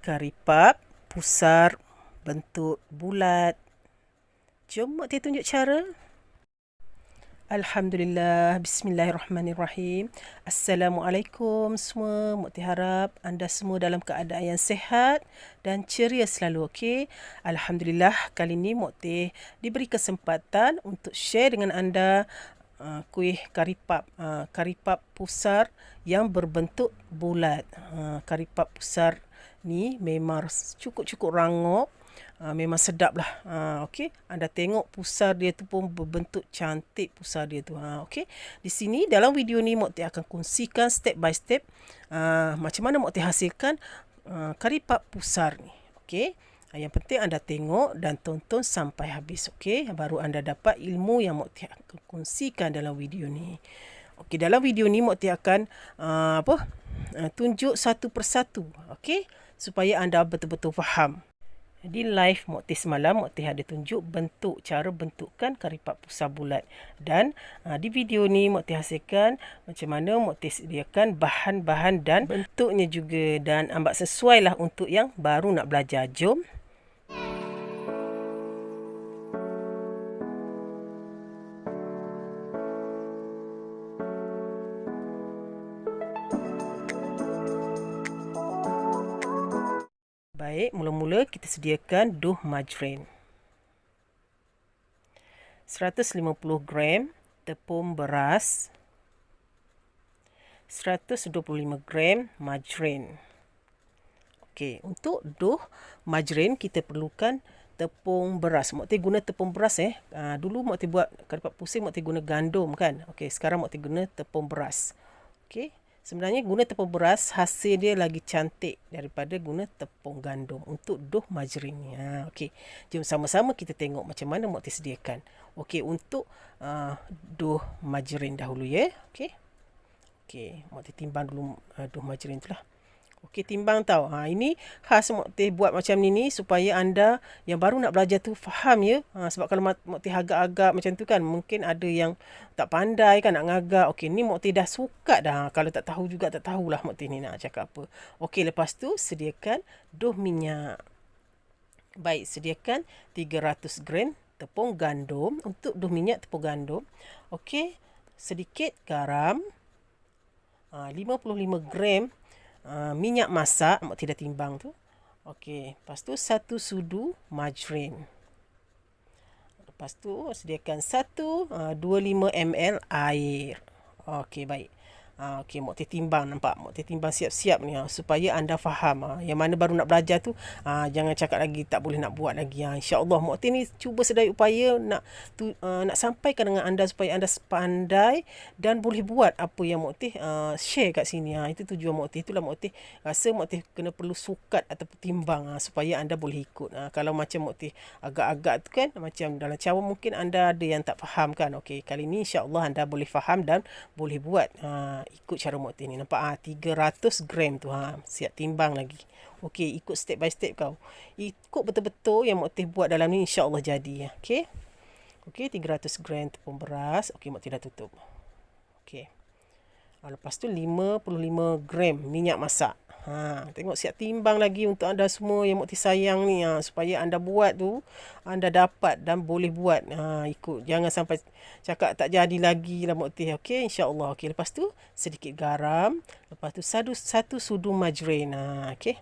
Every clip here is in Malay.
kari pap pusar bentuk bulat. Jom Mak Tia tunjuk cara. Alhamdulillah, bismillahirrahmanirrahim. Assalamualaikum semua. Mak Tia harap anda semua dalam keadaan yang sihat dan ceria selalu, okey? Alhamdulillah, kali ini Mak Tia diberi kesempatan untuk share dengan anda kuih kari pap pusar yang berbentuk bulat. Kari pap pusar ni memang cukup-cukup rangup. Memang sedap lah. Okey, anda tengok pusar dia tu pun berbentuk cantik pusar dia tu. Okey, di sini dalam video ni Mak Tia akan kongsikan step by step macam mana Mak Tia hasilkan kari pap pusar ni. Okey, yang penting anda tengok dan tonton sampai habis. Okey, baru anda dapat ilmu yang Mak Tia akan kongsikan dalam video ni. Okey, dalam video ni Mak Tia akan tunjuk satu persatu. Okey, supaya anda betul-betul faham. Di live Mak Tia semalam, Mak Tia ada tunjuk cara bentukkan kari pap pusar bulat. Dan di video ni Mak Tia hasilkan macam mana Mak Tia sediakan bahan-bahan dan bentuknya juga. Dan ambak sesuai lah untuk yang baru nak belajar. Jom. Baik, mula-mula kita sediakan duh majrin. 150 gram tepung beras. 125 gram majrin. Okey, untuk duh majrin kita perlukan tepung beras. Mak Tia guna tepung beras dulu Mak Tia buat kari pap pusing Mak Tia guna gandum kan. Okey, sekarang Mak Tia guna tepung beras. Okey. Sebenarnya guna tepung beras hasil dia lagi cantik daripada guna tepung gandum untuk duh majrin ni. Okey. Jom sama-sama kita tengok macam mana Mak Tia sediakan. Okey, untuk duh majrin dahulu ya. Okey. Okey, Mak Tia timbang dulu duh majrin tu lah. Okey, timbang tau. Ini khas Mak Tia buat macam ni supaya anda yang baru nak belajar tu faham ya. Sebab kalau Mak Tia agak-agak macam tu kan, mungkin ada yang tak pandai kan nak ngagak. Okey, ni Mak Tia dah suka dah. Kalau tak tahu juga tak tahulah Mak Tia ni nak cakap apa. Okey, lepas tu sediakan duh minyak. Baik, sediakan 300 gram tepung gandum untuk duh minyak tepung gandum. Okey, sedikit garam. 55 gram minyak masak, Mak Tia dah timbang tu. Okey, lepas tu 1 sudu majrin. Lepas tu sediakan 25 ml air. Okey, baik. Okey, Mak Tia timbang, nampak? Mak Tia timbang siap-siap ni supaya anda faham. Yang mana baru nak belajar tu jangan cakap lagi tak boleh nak buat lagi. InsyaAllah Mak Tia ni cuba sedaya upaya nak sampaikan dengan anda supaya anda pandai dan boleh buat apa yang Mak Tia share kat sini. Itu tujuan Mak Tia. Itulah Mak Tia rasa Mak Tia kena perlu sukat atau timbang supaya anda boleh ikut. Kalau macam Mak Tia agak-agak tu kan, macam dalam cara mungkin anda ada yang tak faham kan. Okey, kali ni insyaAllah anda boleh faham dan boleh buat. Ikut cara Mak Tia ni. Nampak 300 gram tu. Siap timbang lagi. Okey, ikut step by step kau. Ikut betul-betul yang Mak Tia buat dalam ni, insya-Allah jadi. Okey. Okey, 300 gram tepung beras. Okey, Mak Tia dah tutup. Okey. Lepas tu 55 gram minyak masak. Tengok siap timbang lagi untuk anda semua yang Mak Tia sayang ni. Supaya anda buat tu, anda dapat dan boleh buat. Ikut. Jangan sampai cakap tak jadi lagi lah Mak Tia. Okey, insya-Allah. Okey, lepas tu sedikit garam. Lepas tu satu sudu majrin. Okey.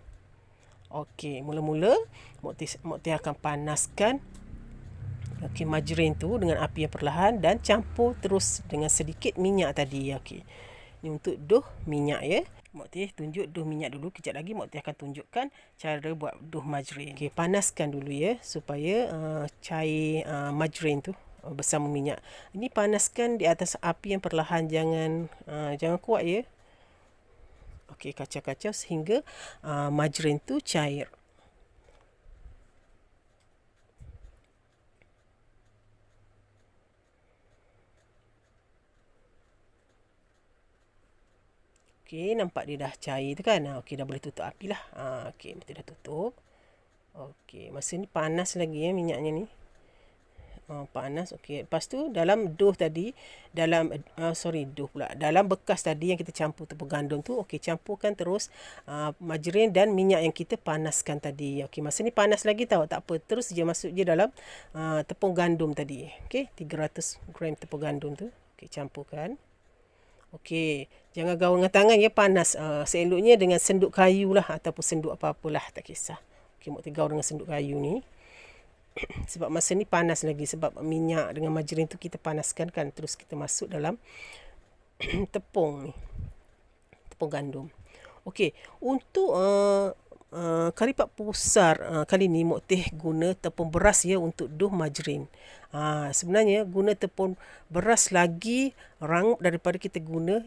Okey, mula-mula Mak Tia akan panaskan majrin tu dengan api yang perlahan dan campur terus dengan sedikit minyak tadi. Okey. Ni untuk duh minyak ya. Mak Tia tunjuk duh minyak dulu. Kejap lagi Mak Tia akan tunjukkan cara buat duh majrin. Okey, panaskan dulu ya supaya cair majrin tu bersama minyak. Ini panaskan di atas api yang perlahan, jangan kuat ya. Okey, kacau-kacau sehingga majrin tu cair. Okey, nampak dia dah cair tu kan. Okey, dah boleh tutup api lah. Okey, kita dah tutup. Okey, masa ni panas lagi ya minyaknya ni. Panas. Okey. Lepas tu dalam dough tadi, dalam dough pula. Dalam bekas tadi yang kita campur tepung gandum tu, okey, campurkan terus margarin dan minyak yang kita panaskan tadi. Okey, masa ni panas lagi tau, tak apa. Terus je masuk je dalam tepung gandum tadi. Okey, 300 gram tepung gandum tu. Okey, campurkan. Okey, jangan gaul dengan tangan ya, panas. Seeloknya dengan senduk kayu lah ataupun senduk apa-apalah, tak kisah. Okey, mau gaul dengan senduk kayu ni. Sebab masa ni panas lagi, sebab minyak dengan margarin tu kita panaskan kan, terus kita masuk dalam tepung ni, tepung gandum. Okey, untuk kari pak pusar kali ni Mok Teh guna tepung beras ya untuk dough margarin. Sebenarnya guna tepung beras lagi rangup daripada kita guna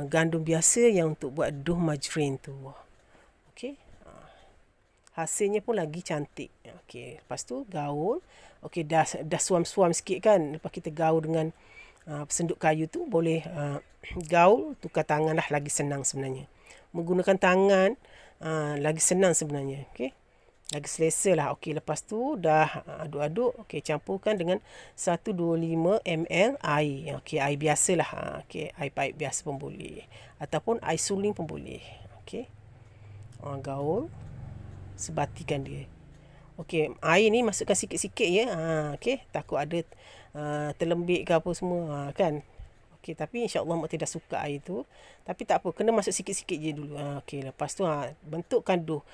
gandum biasa yang untuk buat dough margarin tu. Okey. Hasilnya pun lagi cantik. Okey, lepas tu gaul. Okey, dah suam-suam sikit kan. Lepas kita gaul dengan senduk kayu tu, boleh gaul, tukar tangan lah, lagi senang sebenarnya. Menggunakan tangan lagi senang sebenarnya. Okey, lagi selesa lah. Okey, lepas tu dah aduk-aduk. Okey, campurkan dengan 125 ml air. Okey, air biasalah. Okey, air paip biasa pun boleh. Ataupun air suling pun boleh. Okey, gaul. Sebatikan dia. Okey, air ni masukkan sikit-sikit ya. Okey, takut ada terlembik ke apa semua kan. Okey, tapi insya-Allah Mak tidak suka air tu. Tapi tak apa, kena masuk sikit-sikit je dulu. Okey, lepas tu bentukkan dough.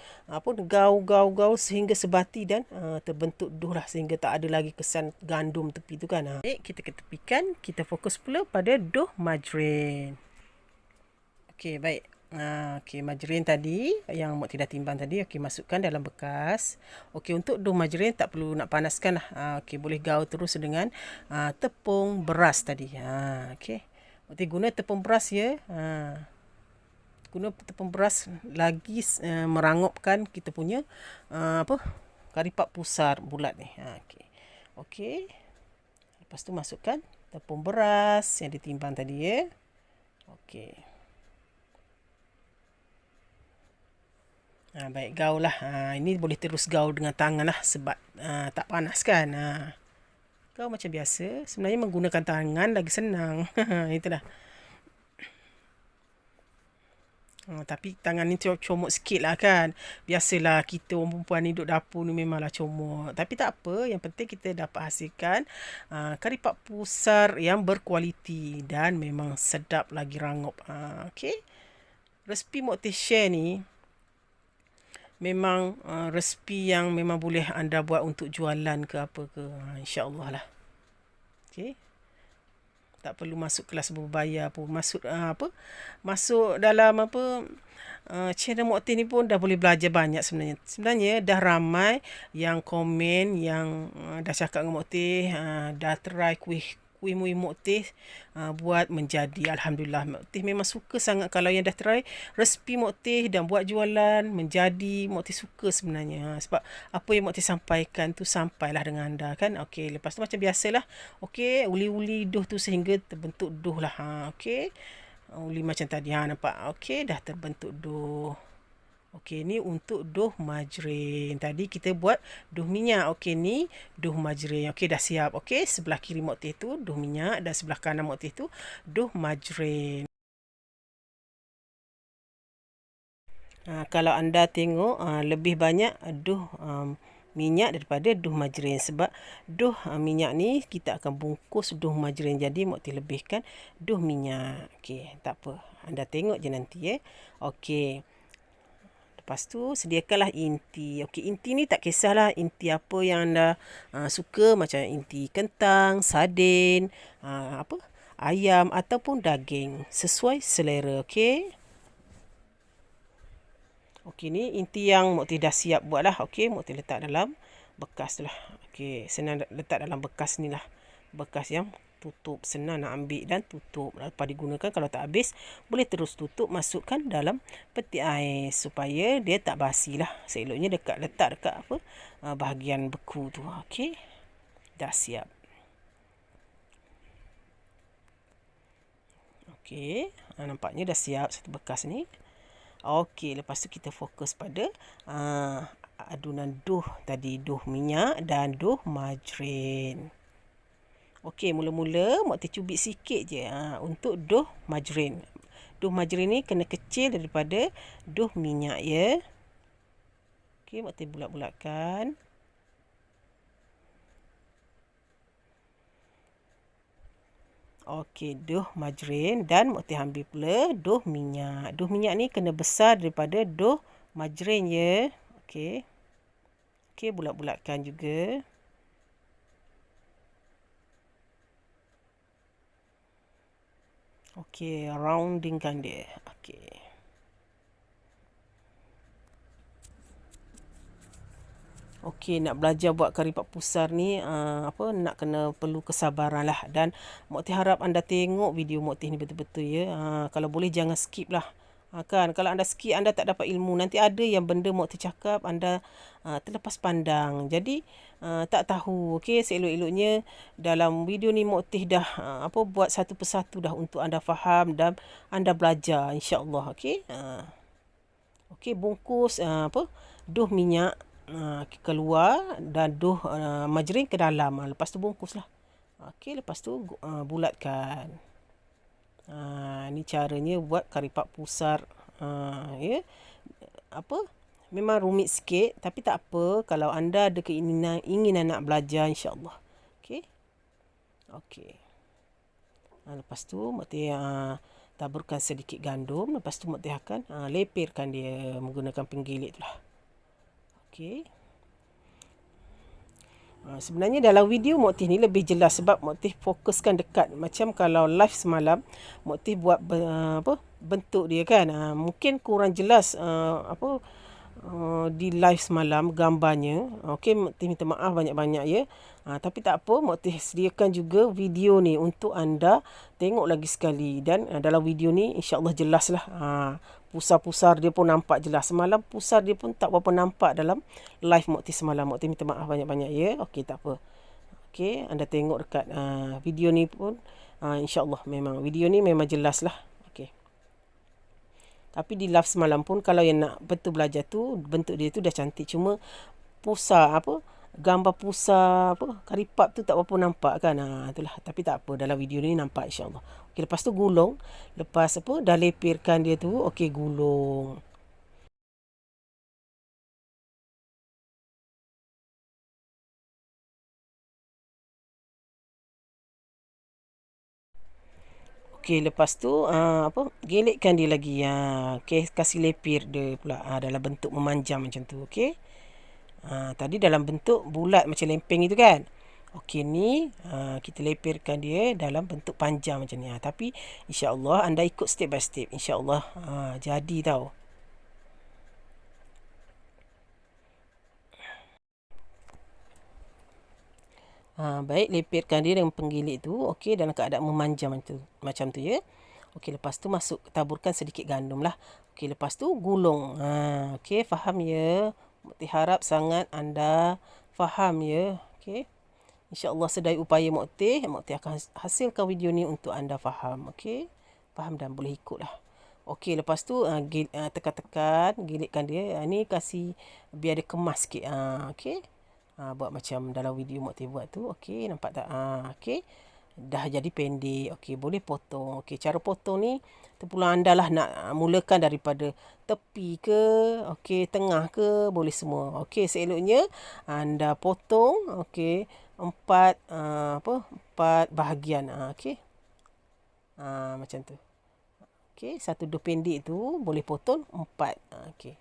Gaul sehingga sebati dan terbentuk dough lah, sehingga tak ada lagi kesan gandum tepi tu kan. Baik, kita ketepikan, kita fokus pula pada dough margarin. Okey, baik. Okey, margarin tadi yang Mak tidak timbang tadi, okey, masukkan dalam bekas. Okey, untuk dough margarin tak perlu nak panaskan lah. Okey, boleh gaul terus dengan tepung beras tadi. Okey. Mak guna tepung beras ya. Guna tepung beras lagi merangupkan kita punya kari pak pusar bulat ni. Okey. Okey. Lepas tu masukkan tepung beras yang ditimbang tadi ya. Okey. Baik, gaul lah. Ini boleh terus gaul dengan tangan lah, sebab tak panas kan. Gaul macam biasa. Sebenarnya menggunakan tangan lagi senang. Itulah. Tapi tangan ni comot sikit lah kan. Biasalah kita orang perempuan ni duduk dapur ni memanglah comot. Tapi tak apa. Yang penting kita dapat hasilkan kari pak pusar yang berkualiti dan memang sedap lagi rangup. Okey. Resipi Mak Teh share ni memang resipi yang memang boleh anda buat untuk jualan ke apa ke. InsyaAllah lah. Okey. Tak perlu masuk kelas berbayar pun. Masuk dalam channel Mak Teh ni pun dah boleh belajar banyak sebenarnya. Sebenarnya dah ramai yang komen, yang dah cakap dengan Mak Teh, dah try kuih Mak Teh buat menjadi. Alhamdulillah, Mak Teh memang suka sangat kalau yang dah try resipi Mak Teh dan buat jualan menjadi. Mak Teh suka sebenarnya, sebab apa yang Mak Teh sampaikan tu sampailah dengan anda kan. Okey, lepas tu macam biasalah. Okey, uli-uli dough tu sehingga terbentuk dough lah. Okey, uli macam tadi nampak. Okey, dah terbentuk dough. Okey, ni untuk dough margarin. Tadi kita buat dough minyak. Okey, ni dough margarin. Okey, dah siap. Okey, sebelah kiri Mak Teh tu dough minyak dan sebelah kanan Mak Teh tu dough margarin. Kalau anda tengok lebih banyak dough minyak daripada dough margarin, sebab dough minyak ni kita akan bungkus dough margarin. Jadi Mak Teh lebihkan dough minyak. Okey, tak apa. Anda tengok je nanti ya. Okey. Lepas tu sediakanlah inti. Okey, inti ni tak kisahlah inti apa yang anda suka, macam inti kentang, sardin, ayam ataupun daging, sesuai selera. Okey. Okey, ni inti yang Mak Teh dah siap buat lah. Okey, Mak Teh letak dalam bekas tu lah. Okey, senang letak dalam bekas ni lah. Bekas yang tutup, senang nak ambil dan tutup. Lepas digunakan, kalau tak habis boleh terus tutup, masukkan dalam peti ais supaya dia tak basi lah. Seeloknya letak dekat bahagian beku tu. Okey, dah siap. Okey, nampaknya dah siap satu bekas ni. Okey, lepas tu kita fokus pada adunan dough tadi, dough minyak dan dough margarin. Okey, mula-mula Mak Teh cubit sikit je untuk dough margarin. Dough margarin ni kena kecil daripada dough minyak ya. Okey, Mak Teh bulat-bulatkan. Okey, dough margarin dan Mak Teh ambil pula dough minyak. Dough minyak ni kena besar daripada dough margarin ya. Okey. Okey, bulat-bulatkan juga. Okey, roundingkan dia. Okey. Okey, nak belajar buat kari pak pusar ni nak kena perlu kesabaran lah, dan Mak Teh harap anda tengok video Mak Teh ni betul-betul ya. Kalau boleh jangan skip lah. Kan kalau anda skip anda tak dapat ilmu. Nanti ada yang benda Mak Teh cakap anda terlepas pandang. Jadi tak tahu. Okey, seelok-eloknya dalam video ni Mak Teh dah buat satu persatu dah untuk anda faham dan anda belajar insya-Allah. Okey. Okey, bungkus dough minyak keluar dan dough margarin ke dalam. Lepas tu bungkuslah. Okey, lepas tu bulatkan. Ni caranya buat kari pak pusar. Ya. Memang rumit sikit tapi tak apa kalau anda ada keinginan nak belajar insya-Allah. Okey. Okey. Lepas tu Mak Teh taburkan sedikit gandum. Lepas tu Mak Teh akan lepirkan dia menggunakan penggilik tu lah. Okey. Sebenarnya dalam video Mak Teh ni lebih jelas sebab Mak Teh fokuskan dekat. Macam kalau live semalam Mak Teh buat bentuk dia kan. Mungkin kurang jelas di live semalam gambarnya. Okey, Mak Teh minta maaf banyak-banyak ya. Tapi tak apa, Mak Teh sediakan juga video ni untuk anda tengok lagi sekali. Dan dalam video ni insya-Allah jelaslah. Pusar-pusar dia pun nampak jelas. Semalam pusar dia pun tak berapa nampak dalam live Mak Teh semalam. Mak Teh minta maaf banyak-banyak ya. Okey, tak apa. Okey, anda tengok dekat video ni pun insya-Allah memang video ni memang jelas lah. Okey. Tapi di live semalam pun kalau yang nak betul belajar tu bentuk dia tu dah cantik, cuma pusar gambar pusar kari pap tu tak berapa nampak kan. Itulah, tapi tak apa dalam video ni nampak insya-Allah. Okey, lepas tu gulung. Lepas dah lepirkan dia tu, okey gulung. Okey, lepas tu gelikkan dia lagi. Okey, kasih lepir dia pula dalam bentuk memanjang macam tu. Okey. Tadi dalam bentuk bulat macam lempeng itu kan. Okey, ni kita lepirkan dia dalam bentuk panjang macam ni. Tapi insya-Allah anda ikut step by step. Insya-Allah jadi tau. Baik, lepirkan dia dengan penggilik tu. Okey, dalam keadaan memanjang macam tu ya. Okey, lepas tu taburkan sedikit gandum lah. Okey, lepas tu gulung. Okey, faham ya. Mak Teh harap sangat anda faham ya. Okey. InsyaAllah sedaya upaya Mak Teh akan hasilkan video ni untuk anda faham. Okey. Faham dan boleh ikut lah. Okey, lepas tu tekan-tekan, gilitkan dia. Ni kasih biar dia kemas sikit. Okey. Buat macam dalam video Mak Teh buat tu. Okey, nampak tak? Okey. Dah jadi pendek. Okey, boleh potong. Okey, cara potong ni terpulang anda lah nak mulakan daripada tepi ke, okey, tengah ke, boleh semua. Okey, seeloknya anda potong okey, empat bahagian. Okey. Macam tu. Okey, satu dough pendek tu boleh potong 4. Okey.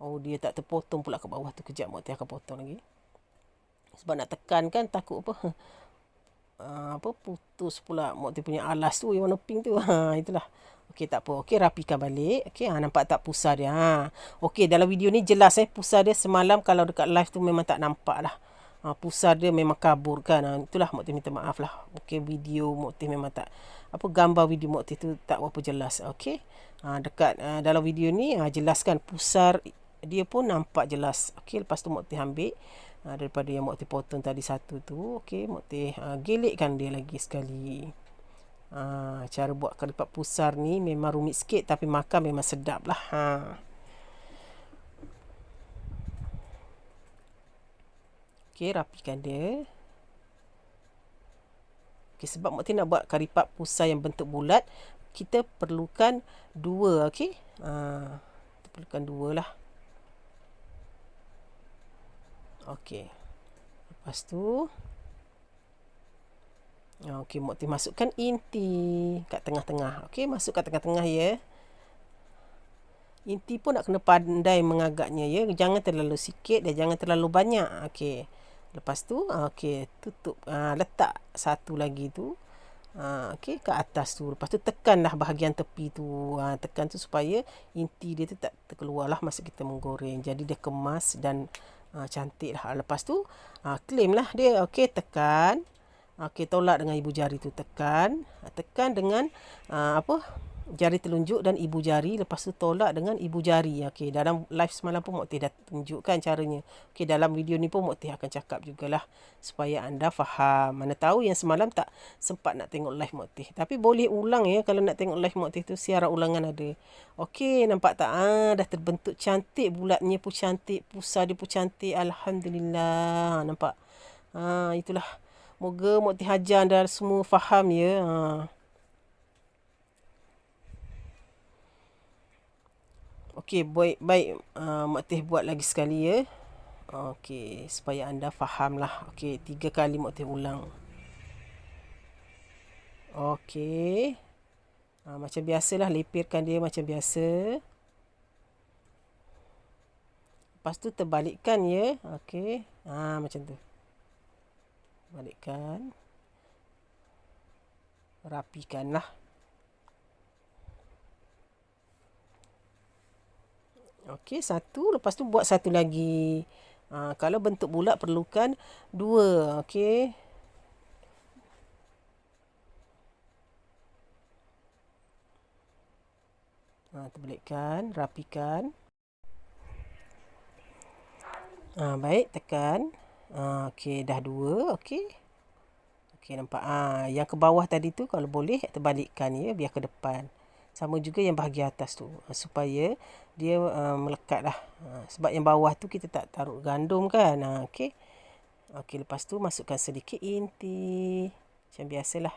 Oh, dia tak terpotong pula ke bawah tu. Kejap Mak Teh akan potong lagi. Sebab nak tekan kan takut putus pula Mak Teh punya alas tu yang warna pink tu. Itulah. Okey, tak apa. Okey, rapikan balik. Okey, nampak tak pusar dia? Okey, dalam video ni jelas pusar dia semalam kalau dekat live tu memang tak nampak lah. Pusar dia memang kabur kan. Itulah Mak Teh minta maaf lah. Okey, video Mak Teh memang tak gambar video Mak Teh tu tak berapa jelas. Okey. Dekat dalam video ni jelaskan pusar dia pun nampak jelas. Okey, lepas tu Mak Teh ambil daripada yang Mak Teh potong tadi satu tu. Okey, Mak Teh gelikkan dia lagi sekali. Cara buat kari pak pusar ni memang rumit sikit tapi makan memang sedap lah. Okey, rapikan dia. Okey, sebab Mak Teh nak buat kari pap pusar yang bentuk bulat, kita perlukan 2. Okey, kita perlukan 2 lah. Okey, lepas tu okey, Mak Teh masukkan inti kat tengah-tengah. Okey, masuk kat tengah-tengah ya. Inti pun nak kena pandai mengagaknya ya. Jangan terlalu sikit dan jangan terlalu banyak. Okey. Lepas tu okey, tutup. Letak satu lagi tu. Okey, ke atas tu. Lepas tu tekanlah bahagian tepi tu. Tekan tu supaya inti dia tu tak terkeluarlah masa kita menggoreng. Jadi dia kemas dan cantik lah. Lepas tu claim lah dia. Okey, tekan. Okey, tolak dengan ibu jari tu, tekan. Tekan dengan jari telunjuk dan ibu jari. Lepas tu tolak dengan ibu jari. Okey, dalam live semalam pun Mak Teh dah tunjukkan caranya. Okey, dalam video ni pun Mak Teh akan cakap jugalah supaya anda faham. Mana tahu yang semalam tak sempat nak tengok live Mak Teh. Tapi boleh ulang ya kalau nak tengok live Mak Teh tu, siaran ulangan ada. Okey, nampak tak? Dah terbentuk cantik, bulatnya pun cantik, pusar dia pun cantik. Alhamdulillah. Nampak? Itulah. Moga Mak Teh ajar anda semua faham ya. Okey, baik. Mak Teh buat lagi sekali ya. Okey, supaya anda faham lah. Okey, 3 kali Mak Teh ulang. Okey. Macam biasalah, lepirkan dia macam biasa. Lepas tu terbalikkan ya. Okey. Macam tu. Balikkan. Rapikan lah. Okey, satu. Lepas tu buat satu lagi. Kalau bentuk bulat perlukan 2. Okey. Terbalikkan, rapikan. Baik, tekan. Okey, dah 2. Okey. Okey, nampak. Yang ke bawah tadi tu kalau boleh terbalikkan ya, biar ke depan. Sama juga yang bahagian atas tu, supaya dia melekat lah. Sebab yang bawah tu kita tak taruh gandum kan. Okey. Okey, lepas tu masukkan sedikit inti. Macam biasalah.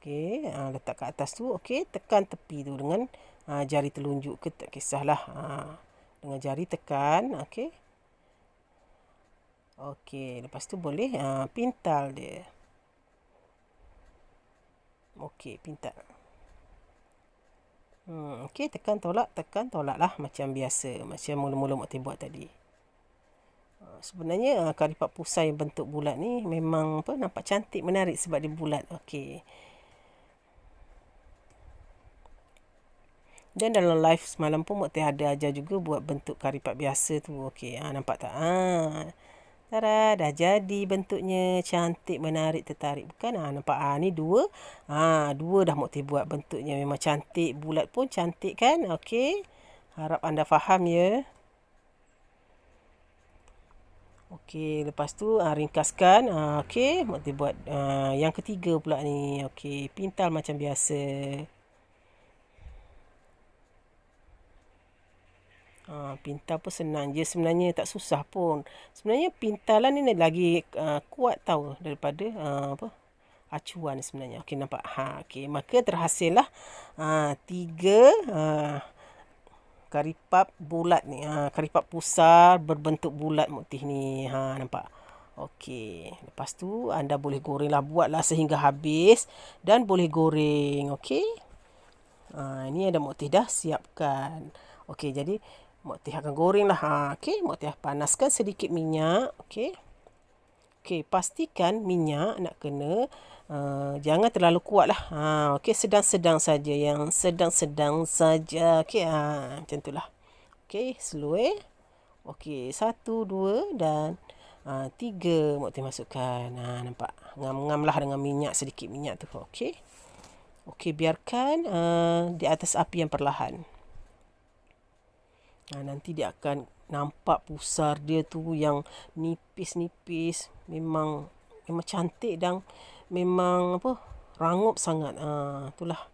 Okey, letak kat atas tu. Okey, tekan tepi tu dengan jari telunjuk ke, tak kisahlah. Dengan jari tekan. Okey. Okey, lepas tu boleh pintal dia. Okey, pintal. Okey, tekan tolak lah macam biasa. Macam mula-mula Mak Teh buat tadi. Sebenarnya kari pap pusar yang bentuk bulat ni memang nampak cantik, menarik sebab dia bulat. Okey. Dan dalam live semalam pun Mak Teh ada ajar juga buat bentuk kari pap biasa tu. Okey, nampak tak? Tada, dah jadi bentuknya. Cantik, menarik, tertarik. Bukan? Nampak? Ni 2. 2 dah Mak Teh buat bentuknya. Memang cantik. Bulat pun cantik kan? Okey. Harap anda faham ya. Okey, lepas tu ringkaskan. Okey, Mak Teh buat yang ketiga pula ni. Okey, pintal macam biasa. Pintal pun senang je sebenarnya, tak susah pun. Sebenarnya pintalan ni lagi kuat tahu daripada acuan sebenarnya. Okey, nampak? Okey, maka terhasillah 3 kari pap bulat ni. Kari pap pusar berbentuk bulat Mak Teh ni. Nampak? Okey, lepas tu anda boleh gorenglah, buatlah sehingga habis dan boleh goreng. Okey. Ini ada Mak Teh dah siapkan. Okey, jadi Mak Teh akan goreng lah. Okey, Mak Teh panaskan sedikit minyak. Okey. Okey, pastikan minyak nak kena jangan terlalu kuat lah. Okey, sedang-sedang saja. Yang sedang-sedang saja. Okey, macam itulah. Okey, slow Okey, 1, 2 dan 3 Mak Teh masukkan. Nampak? Ngam-ngam lah dengan minyak, sedikit minyak tu. Okey. Okey, biarkan di atas api yang perlahan. Nanti dia akan nampak pusar dia tu yang nipis-nipis. Memang cantik dan memang rangup sangat. Itulah.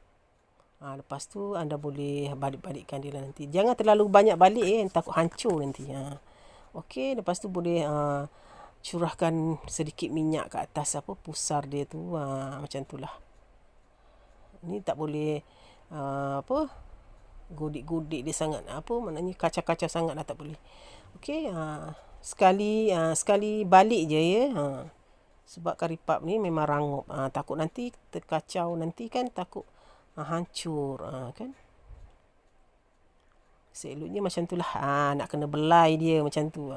Lepas tu anda boleh balik-balikkan dia lah nanti. Jangan terlalu banyak balik takut hancur nanti. Okey, lepas tu boleh curahkan sedikit minyak ke atas pusar dia tu. Macam tu lah. Ni tak boleh godik-godik dia sangat. Maknanya kacau-kacau sangat lah, tak boleh. Okey, sekali balik je ya. Sebab karipap ni memang rangup. Takut nanti terkacau nanti kan, takut hancur kan. Selutnya macam tu lah. Nak kena belai dia macam tu.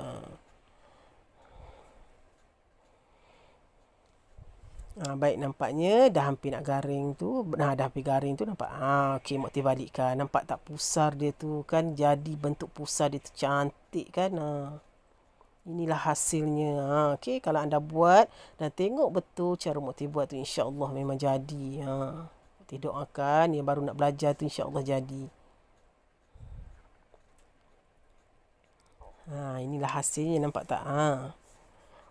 Baik, nampaknya dah hampir nak garing tu. Dah hampir garing tu nampak. Okey, Mak Teh balikkan. Nampak tak pusar dia tu kan? Jadi bentuk pusar dia tu cantik kan? Inilah hasilnya. Okey, kalau anda buat dan tengok betul cara Mak Teh buat tu, insya-Allah memang jadi. Mak Teh doakan yang baru nak belajar tu insya-Allah jadi. Inilah hasilnya, nampak tak?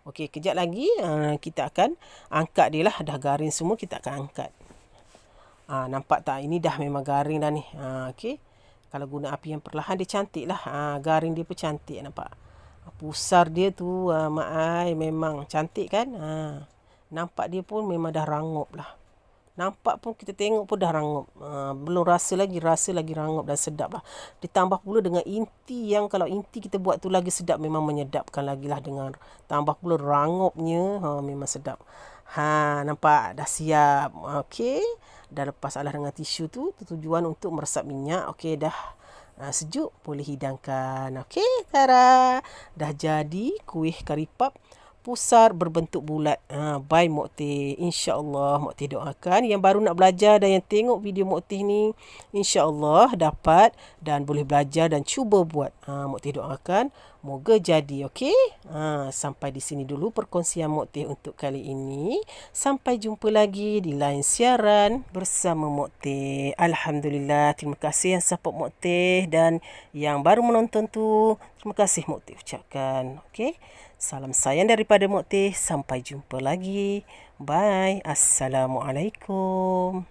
Okey, kejap lagi kita akan angkat dia lah. Dah garing semua, kita akan angkat. Nampak tak? Ini dah memang garing dah ni. Okey. Kalau guna api yang perlahan, dia cantik lah. Garing dia pun cantik, nampak? Pusar dia tu, Mak Ai, memang cantik kan? Nampak dia pun memang dah rangup lah. Nampak pun, kita tengok pun dah rangup. Belum rasa lagi rangup dan sedap lah. Ditambah pula dengan inti yang, kalau inti kita buat tu lagi sedap, memang menyedapkan lagi lah. Dengan tambah pula rangupnya, memang sedap. Nampak dah siap. Okey, dah lepas alas dengan tisu tu. Tujuan untuk meresap minyak. Okey, dah sejuk, boleh hidangkan. Okey, Tara, dah jadi kuih karipap pusar berbentuk bulat. By Mak Teh. InsyaAllah Mak Teh doakan yang baru nak belajar dan yang tengok video Mak Teh ni, InsyaAllah dapat dan boleh belajar dan cuba buat. Mak Teh doakan moga jadi. Okey. Sampai di sini dulu perkongsian Mak Teh untuk kali ini. Sampai jumpa lagi di lain siaran bersama Mak Teh. Alhamdulillah. Terima kasih yang support Mak Teh dan yang baru menonton tu. Terima kasih Mak Teh ucapkan. Okey. Salam sayang daripada Mak Teh. Sampai jumpa lagi. Bye. Assalamualaikum.